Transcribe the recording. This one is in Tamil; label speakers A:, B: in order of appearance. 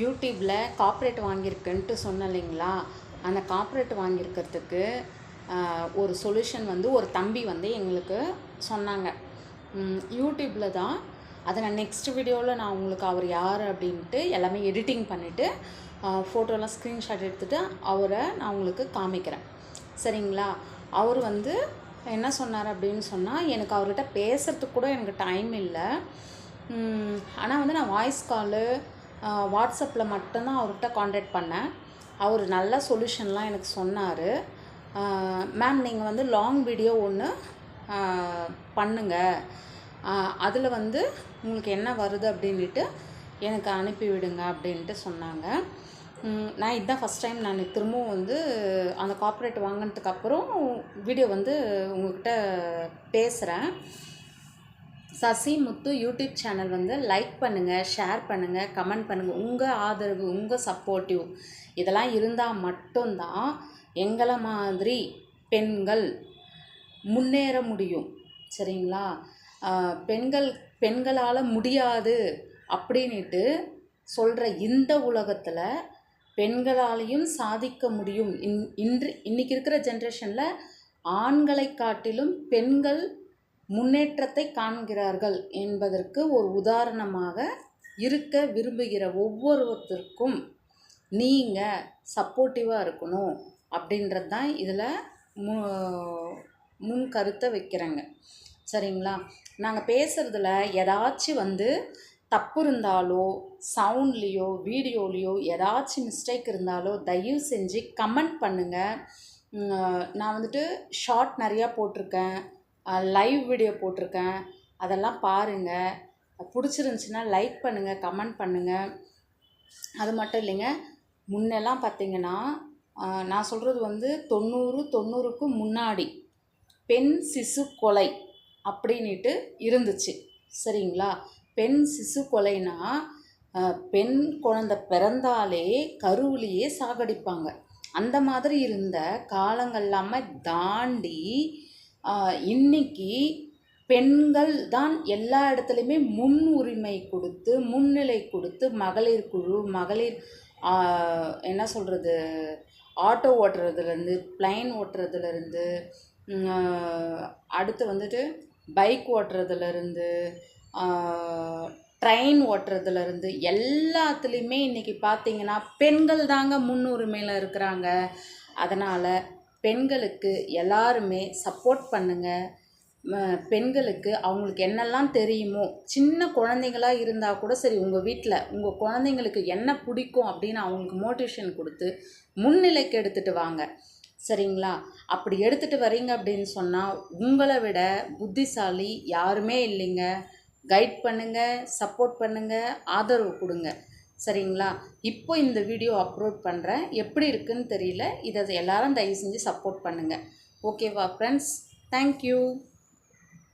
A: யூடியூப்பில் கார்ப்பரேட் வாங்கியிருக்குன்ட்டு சொன்னேன் இல்லைங்களா, அந்த கார்ப்பரேட் வாங்கியிருக்கிறதுக்கு ஒரு சொல்யூஷன் வந்து ஒரு தம்பி வந்து எங்களுக்கு சொன்னாங்க. யூடியூப்பில் தான் அதை நான் நெக்ஸ்ட் வீடியோவில் நான் உங்களுக்கு அவர் யார் அப்படின்ட்டு எல்லாமே எடிட்டிங் பண்ணிவிட்டு ஃபோட்டோலாம் ஸ்க்ரீன்ஷாட் எடுத்துகிட்டு அவரை நான் உங்களுக்கு காமிக்கிறேன். சரிங்களா? அவர் வந்து என்ன சொன்னார் அப்படின்னு சொன்னால், எனக்கு அவர்கிட்ட பேசுகிறதுக்கு கூட எனக்கு டைம் இல்லை. ஆனால் வந்து நான் வாய்ஸ் காலு வாட்ஸ்அப்பில் மட்டும்தான் அவர்கிட்ட காண்டாக்ட் பண்ணேன். அவர் நல்ல சொல்யூஷன்லாம் எனக்கு சொன்னார். மேம், நீங்கள் வந்து லாங் வீடியோ ஒன்று பண்ணுங்கள், அதில் வந்து உங்களுக்கு என்ன வருது அப்படின்ட்டு எனக்கு அனுப்பிவிடுங்க அப்படின்ட்டு சொன்னாங்க. நான் இதுதான் ஃபஸ்ட் டைம் நான் திரும்பவும் வந்து அந்த கார்ப்பரேட் வாங்கினதுக்கப்புறம் வீடியோ வந்து உங்கள்கிட்ட பேசுகிறேன். சசி முத்து யூடியூப் சேனல் வந்து லைக் பண்ணுங்கள், ஷேர் பண்ணுங்கள், கமெண்ட் பண்ணுங்கள். உங்கள் ஆதரவு, உங்கள் சப்போர்ட்டிவ் இதெல்லாம் இருந்தால் மட்டும்தான் எங்களை மாதிரி பெண்கள் முன்னேற முடியும். சரிங்களா? பெண்களால் முடியாது அப்படின்ட்டு சொல்கிற இந்த உலகத்தில் பெண்களாலையும் சாதிக்க முடியும். இன்றைக்கி இருக்கிற ஜென்ரேஷனில் ஆண்களை காட்டிலும் பெண்கள் முன்னேற்றத்தை காண்கிறார்கள் என்பதற்கு ஒரு உதாரணமாக இருக்க விரும்புகிற ஒவ்வொருவருக்கும் நீங்கள் சப்போர்ட்டிவாக இருக்கணும் அப்படின்றது தான் இதில் முன் கருத்தை வைக்கிறேங்க. சரிங்களா? நாங்கள் பேசுகிறதுல ஏதாச்சும் வந்து தப்பு இருந்தாலோ, சவுண்ட்லேயோ, வீடியோலேயோ ஏதாச்சும் மிஸ்டேக் இருந்தாலோ தயவு செஞ்சு கமெண்ட் பண்ணுங்கள். நான் வந்துட்டு ஷார்ட் நிறையா போட்டிருக்கேன், லைவ் வீடியோ போட்டிருக்கேன், அதெல்லாம் பாருங்கள். பிடிச்சிருந்துச்சின்னா லைக் பண்ணுங்கள், கமெண்ட் பண்ணுங்கள். அது மட்டும் இல்லைங்க, முன்னெல்லாம் பார்த்திங்கன்னா நான் சொல்கிறது வந்து 90க்கு முன்னாடி பெண் சிசு கொலை அப்படின்ட்டு இருந்துச்சு. சரிங்களா? பெண் சிசு கொலைனா பெண் குழந்தை பிறந்தாலே கருவிலேயே சாகடிப்பாங்க. அந்த மாதிரி இருந்த காலங்கள்லாம தாண்டி இன்னைக்கு பெண்கள் தான் எல்லா இடத்துலையுமே முன் உரிமை கொடுத்து, முன்னிலை கொடுத்து, மகளிர் குழு, மகளிர் என்ன சொல்கிறது, ஆட்டோ ஓட்டுறதுலேருந்து, பிளைன் ஓட்டுறதுலேருந்து, அடுத்து வந்துட்டு பைக் ஓட்டுறதுலேருந்து, ட்ரெயின் ஓட்டுறதுலேருந்து எல்லாத்துலேயுமே இன்றைக்கி பார்த்திங்கன்னா பெண்கள் தாங்க முன்னுரிமையில் இருக்கிறாங்க. அதனால் பெண்களுக்கு எல்லாருமே சப்போர்ட் பண்ணுங்கள். பெண்களுக்கு அவங்களுக்கு என்னெல்லாம் தெரியுமோ, சின்ன குழந்தைங்களாக இருந்தால் கூட சரி, உங்கள் வீட்டில் உங்கள் குழந்தைங்களுக்கு என்ன பிடிக்கும் அப்படின்னு அவங்களுக்கு மோட்டிவேஷன் கொடுத்து முன்னிலைக்கு எடுத்துகிட்டு வாங்க. சரிங்களா? அப்படி எடுத்துகிட்டு வரீங்க அப்படின்னு சொன்னால் உங்களை விட புத்திசாலி யாருமே இல்லைங்க. கைட் பண்ணுங்கள், சப்போர்ட் பண்ணுங்கள், ஆதரவு கொடுங்க. சரிங்களா? இப்போ இந்த வீடியோ அப்லோட் பண்ணுறேன், எப்படி இருக்குன்னு தெரியல. இதை எல்லாரும் தயவு செஞ்சு சப்போர்ட் பண்ணுங்கள். ஓகேவா ஃப்ரெண்ட்ஸ்? தேங்க்யூ.